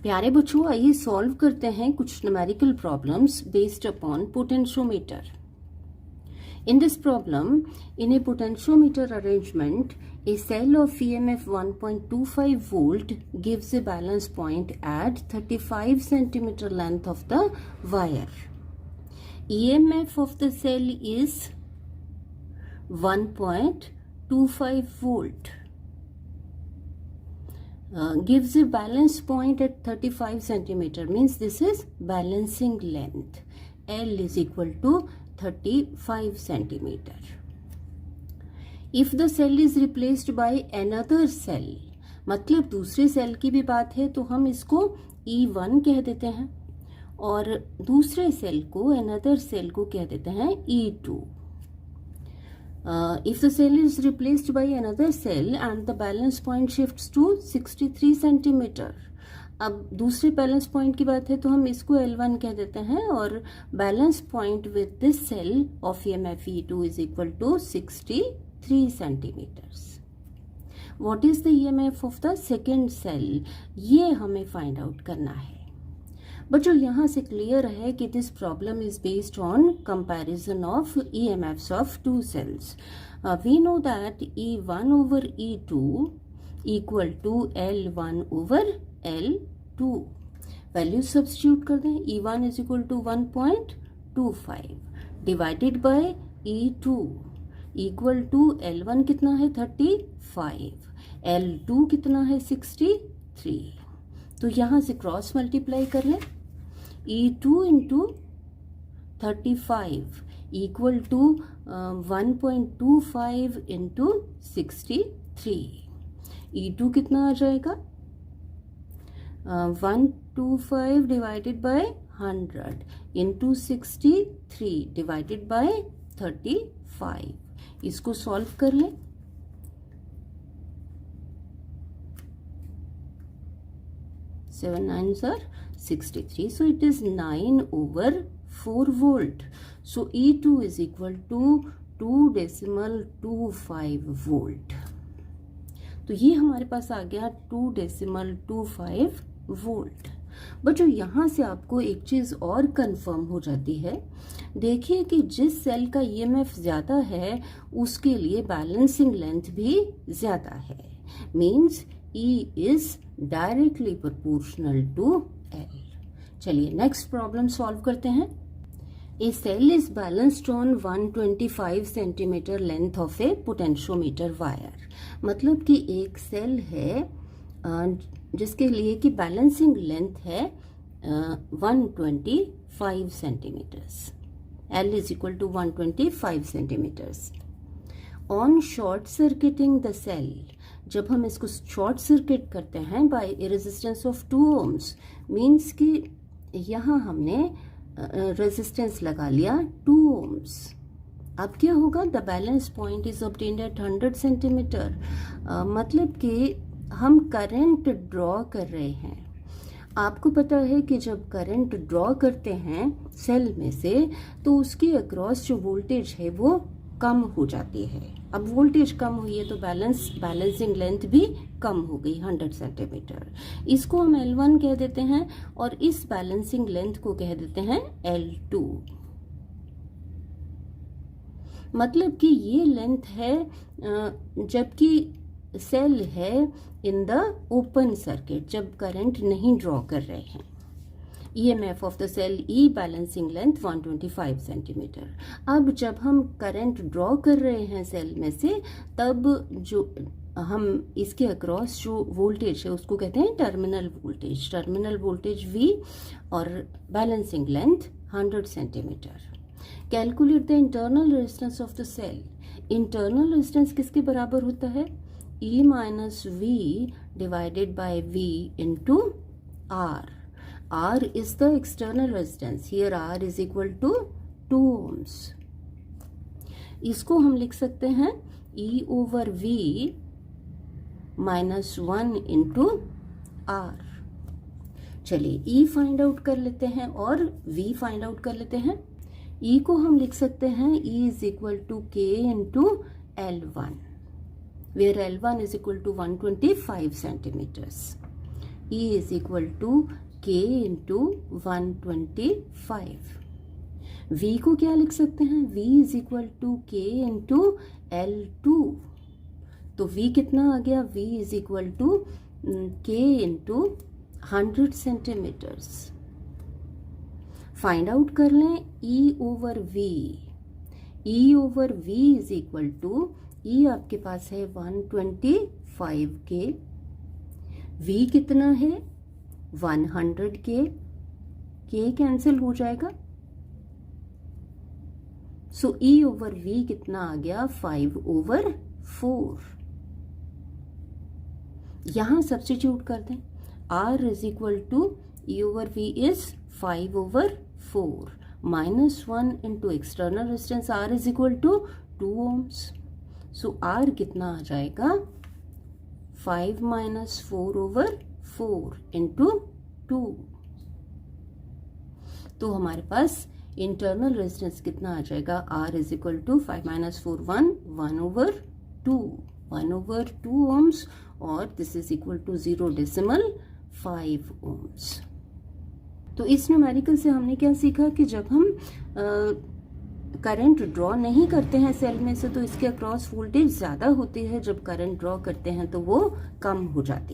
प्यारे बच्चों, आइए सॉल्व करते हैं कुछ numerical problems based upon potentiometer. In this problem, in a potentiometer arrangement, a cell of EMF 1.25 volt gives a balance point at 35 centimeter length of the wire. EMF of the cell is 1.25 volt. Gives a balance point at 35 centimeter, means this is balancing length. L is equal to 35 centimeter. If the cell is replaced by another cell, मतलब दूसरे cell की भी बात है तो हम इसको E1 कह देते हैं और दूसरे सेल को another सेल को कह देते हैं E2. If the cell is replaced by another cell and the balance point shifts to 63 centimeter, अब दूसरे बैलेंस पॉइंट की बात है तो हम इसको L1 कह देते हैं और balance point with this cell of EMF E2 is equal to 63 centimetres. What is the EMF of the second cell, ये हमें फाइंड आउट करना है. बच्चों, यहाँ से क्लियर है कि this problem is based on comparison of EMFs of two cells. We know that E1 over E2 equal to L1 over L2. Value substitute कर दें. E1 is equal to 1.25 divided by E2 equal to L1 कितना है 35, L2 कितना है 63. तो यहां से cross multiply कर लें. E2 into 35 equal to 1.25 into 63. E2 कितना आ जाएगा 125 divided by 100 into 63 divided by 35. इसको सॉल्व कर लें. Seven nines are 63, so it is 9 over 4 volt. So E2 is equal to 2.25 volt. तो ये हमारे पास आ गया 2.25 वोल्ट. बच्चों, यहाँ से आपको एक चीज और कंफर्म हो जाती है. देखिए कि जिस सेल का EMF ज्यादा है उसके लिए बैलेंसिंग लेंथ भी ज्यादा है. Means E is directly proportional to L. चलिए नेक्स्ट प्रॉब्लम सॉल्व करते हैं. A cell is balanced on 125 centimeter length of a potentiometer wire. मतलब कि एक सेल है जिसके लिए कि बैलेंसिंग लेंथ है 125 centimetres. L is equal to 125 centimetres. On short circuiting the cell, जब हम इसको शॉर्ट सर्किट करते हैं by a resistance of 2 ohms, means कि यहाँ हमने रेजिस्टेंस लगा लिया 2 ohms. अब क्या होगा, the balance point is obtained at 100 centimetre. मतलब कि हम करंट ड्रॉ कर रहे हैं. आपको पता है कि जब करंट ड्रॉ करते हैं सेल में से तो उसके अक्रॉस जो वोल्टेज है वो कम हो जाती है. अब वोल्टेज कम हुई है तो बैलेंसिंग लेंथ भी कम हो गई 100 सेंटीमीटर. इसको हम L1 कह देते हैं और इस बैलेंसिंग लेंथ को कह देते हैं L2. मतलब कि ये लेंथ है जबकि सेल है इन द ओपन सर्किट, जब करंट नहीं ड्रॉ कर रहे हैं. EMF of the cell E balancing length 125 centimetre. अब जब हम करंट ड्रॉ कर रहे हैं सेल में से तब जो हम इसके अक्रॉस जो वोल्टेज है उसको कहते हैं terminal voltage. Terminal voltage V और balancing length 100 centimetre. Calculate the internal resistance of the cell. Internal resistance किसके बराबर होता है, E minus V divided by V into R. R is the external resistance. Here R is equal to 2 ohms. इसको हम लिख सकते हैं E over V minus 1 into R. चलिए E फाइंड आउट कर लेते हैं और V फाइंड आउट कर लेते हैं. E को हम लिख सकते हैं E is equal to K into L1, where L1 is equal to 125 centimeters. E is equal to K into 125। V को क्या लिख सकते हैं? V is equal to K into L2। तो V कितना आ गया? V is equal to K into 100 centimetres. Find out कर लें E over V। E over V is equal to, E आपके पास है 125K, V कितना है? 100K, K कैंसिल हो जाएगा, सो E ओवर V कितना आ गया? 5/4। यहां सब्स्टिट्यूट कर दें, R is equal to E over V is 5/4 minus 1 into external resistance R is equal to 2 ohms। So R कितना आ जाएगा? 5 माइनस 4/4 इंटू 2। तो हमारे पास इंटरनल रेजिस्टेंस कितना आ जाएगा? R is equal to 5 minus 4 1/2 1/2 ohms, और this is equal to 0.5 ohms। तो इस न्यूमेरिकल से हमने क्या सीखा कि जब हम करंट ड्रॉ नहीं करते हैं सेल में से तो इसके अक्रॉस वोल्टेज ज़्यादा होती है, जब करंट ड्रॉ करते हैं तो वो कम हो जाती है।